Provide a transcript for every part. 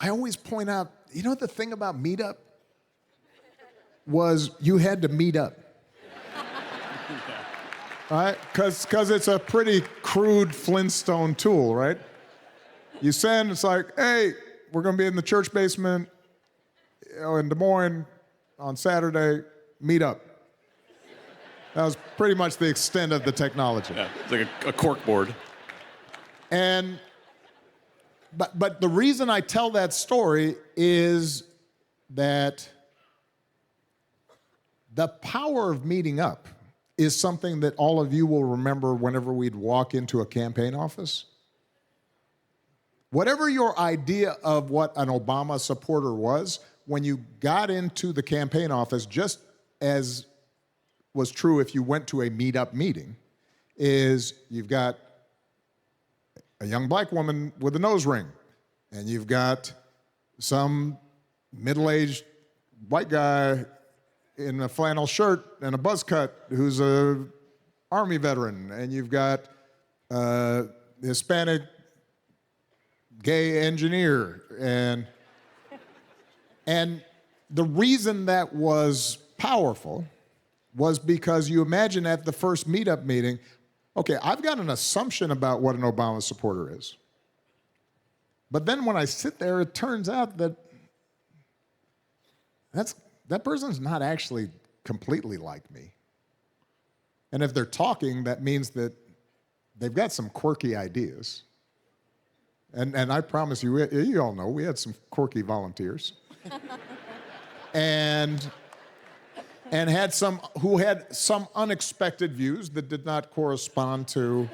I always point out, the thing about meetup was you had to meet up. Right? Because it's a pretty crude Flintstone tool, right? You send, it's like, hey, we're going to be in the church basement in Des Moines on Saturday, meet up. That was pretty much the extent of the technology. Yeah, it's like a cork board. But the reason I tell that story is that the power of meeting up is something that all of you will remember whenever we'd walk into a campaign office. Whatever your idea of what an Obama supporter was, when you got into the campaign office, just as was true if you went to a meetup meeting, is you've got a young black woman with a nose ring, and you've got some middle-aged white guy in a flannel shirt and a buzz cut who's a Army veteran, and you've got a Hispanic gay engineer, and the reason that was powerful was because you imagine at the first meetup meeting, okay, I've got an assumption about what an Obama supporter is. But then when I sit there, it turns out that that person's not actually completely like me. And if they're talking, that means that they've got some quirky ideas. And I promise you, you all know, we had some quirky volunteers. and had some who had some unexpected views that did not correspond to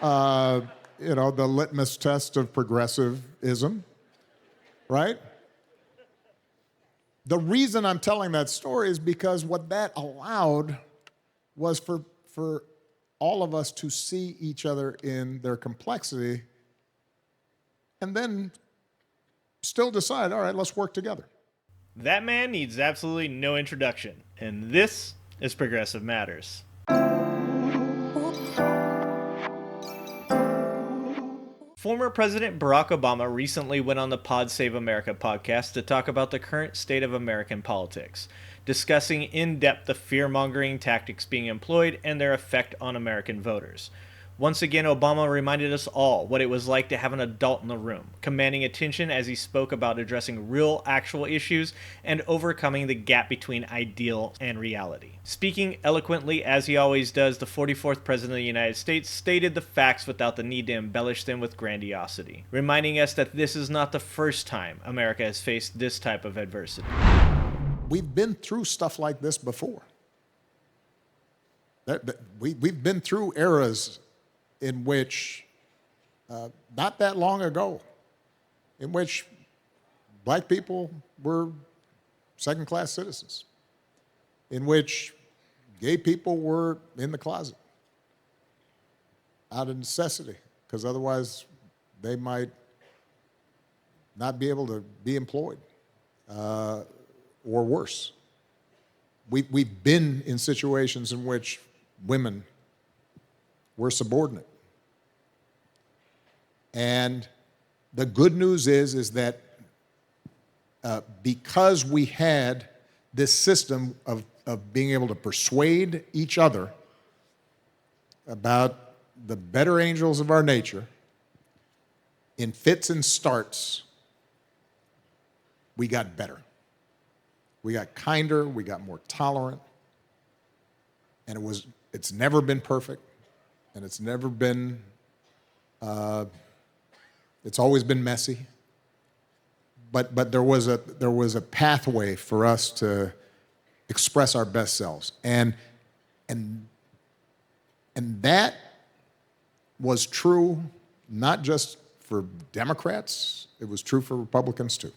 the litmus test of progressivism, right? The reason I'm telling that story is because what that allowed was for all of us to see each other in their complexity and then still decide, all right, let's work together. That man needs absolutely no introduction, and this is Progressive Matters. Former President Barack Obama recently went on the Pod Save America podcast to talk about the current state of American politics, discussing in depth the fear-mongering tactics being employed and their effect on American voters. Once again, Obama reminded us all what it was like to have an adult in the room, commanding attention as he spoke about addressing real, actual issues and overcoming the gap between ideal and reality. Speaking eloquently, as he always does, the 44th President of the United States stated the facts without the need to embellish them with grandiosity, reminding us that this is not the first time America has faced this type of adversity. We've been through stuff like this before. We've been through eras in which, not that long ago, in which black people were second-class citizens, in which gay people were in the closet out of necessity, because otherwise they might not be able to be employed, or worse. We've been in situations in which women were subordinate. And the good news is that because we had this system of being able to persuade each other about the better angels of our nature, in fits and starts, we got better. We got kinder, we got more tolerant, and it's never been perfect, and it's never been it's always been messy, but there was a pathway for us to express our best selves, and that was true not just for Democrats; it was true for Republicans too.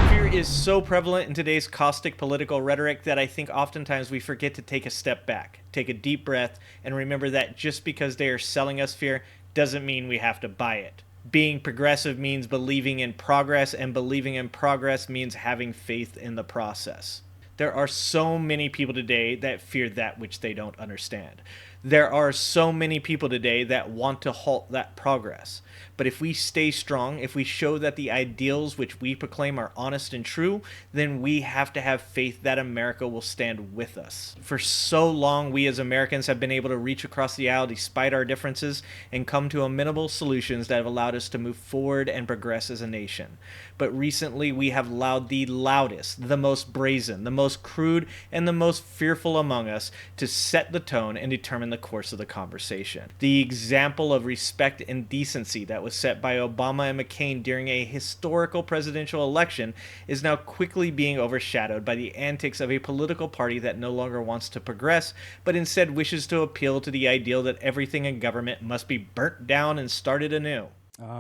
Fear is so prevalent in today's caustic political rhetoric that I think oftentimes we forget to take a step back, take a deep breath, and remember that just because they are selling us fear doesn't mean we have to buy it. Being progressive means believing in progress, and believing in progress means having faith in the process. There are so many people today that fear that which they don't understand. There are so many people today that want to halt that progress. But if we stay strong, if we show that the ideals which we proclaim are honest and true, then we have to have faith that America will stand with us. For so long, we as Americans have been able to reach across the aisle despite our differences and come to amenable solutions that have allowed us to move forward and progress as a nation. But recently, we have allowed the loudest, the most brazen, the most crude, and the most fearful among us to set the tone and determine the course of the conversation. The example of respect and decency that was set by Obama and McCain during a historical presidential election is now quickly being overshadowed by the antics of a political party that no longer wants to progress, but instead wishes to appeal to the ideal that everything in government must be burnt down and started anew.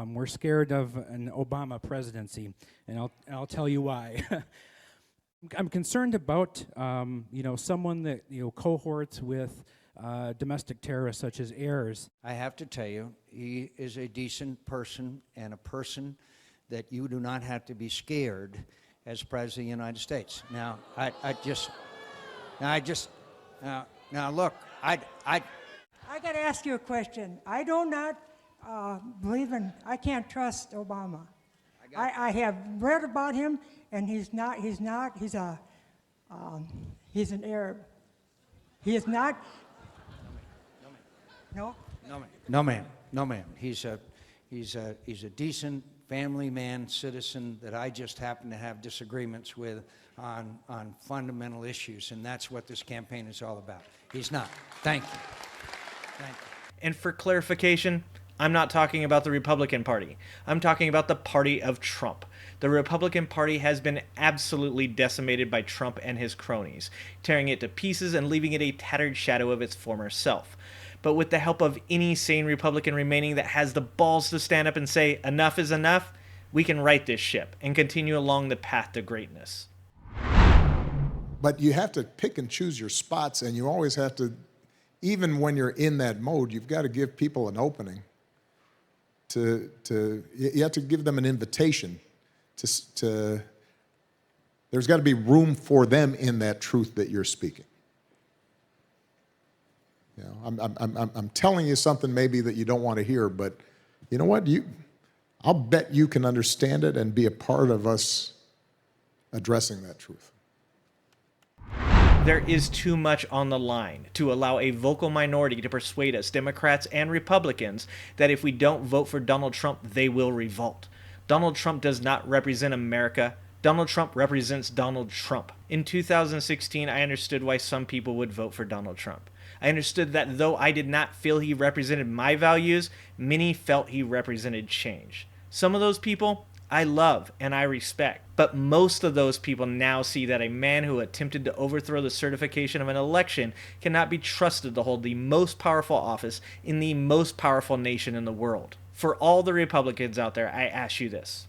We're scared of an Obama presidency, and I'll tell you why. I'm concerned about someone that cohorts with domestic terrorists such as Ayers. I have to tell you, he is a decent person and a person that you do not have to be scared as President of the United States. Now, look, I got to ask you a question. I do not I can't trust Obama. I have read about him, and he's an Arab. He is not. No? No, ma'am. He's a decent family man, citizen that I just happen to have disagreements with on fundamental issues, and that's what this campaign is all about. He's not. Thank you. And for clarification, I'm not talking about the Republican Party. I'm talking about the party of Trump. The Republican Party has been absolutely decimated by Trump and his cronies, tearing it to pieces and leaving it a tattered shadow of its former self. But with the help of any sane Republican remaining that has the balls to stand up and say, enough is enough, we can right this ship and continue along the path to greatness. But you have to pick and choose your spots, and you always have to, even when you're in that mode, you've got to give people an opening. You have to give them an invitation to there's got to be room for them in that truth that you're speaking. You know, I'm telling you something maybe that you don't want to hear, but you know what? I'll bet you can understand it and be a part of us addressing that truth. There is too much on the line to allow a vocal minority to persuade us, Democrats and Republicans, that if we don't vote for Donald Trump, they will revolt. Donald Trump does not represent America. Donald Trump represents Donald Trump. In 2016, I understood why some people would vote for Donald Trump. I understood that though I did not feel he represented my values, many felt he represented change. Some of those people I love and I respect, but most of those people now see that a man who attempted to overthrow the certification of an election cannot be trusted to hold the most powerful office in the most powerful nation in the world. For all the Republicans out there, I ask you this.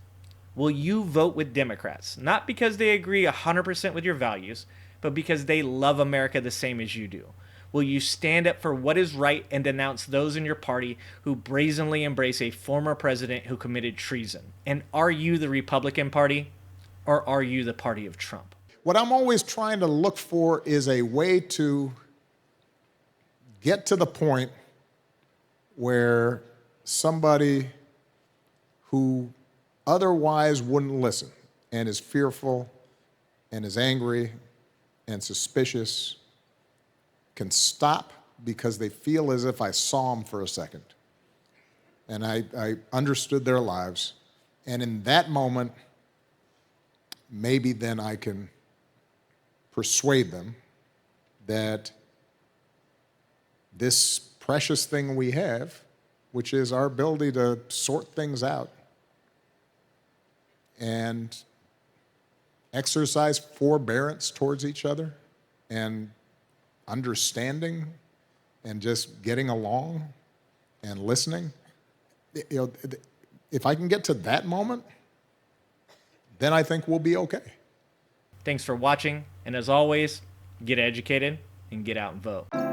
Will you vote with Democrats? Not because they agree 100% with your values, but because they love America the same as you do. Will you stand up for what is right and denounce those in your party who brazenly embrace a former president who committed treason? And are you the Republican Party, or are you the party of Trump? What I'm always trying to look for is a way to get to the point where somebody who otherwise wouldn't listen and is fearful and is angry and suspicious can stop because they feel as if I saw them for a second. And I understood their lives. And in that moment, maybe then I can persuade them that this precious thing we have, which is our ability to sort things out and exercise forbearance towards each other and understanding and just getting along and listening, if I can get to that moment, then I think we'll be okay. Thanks for watching, and as always, get educated and get out and vote.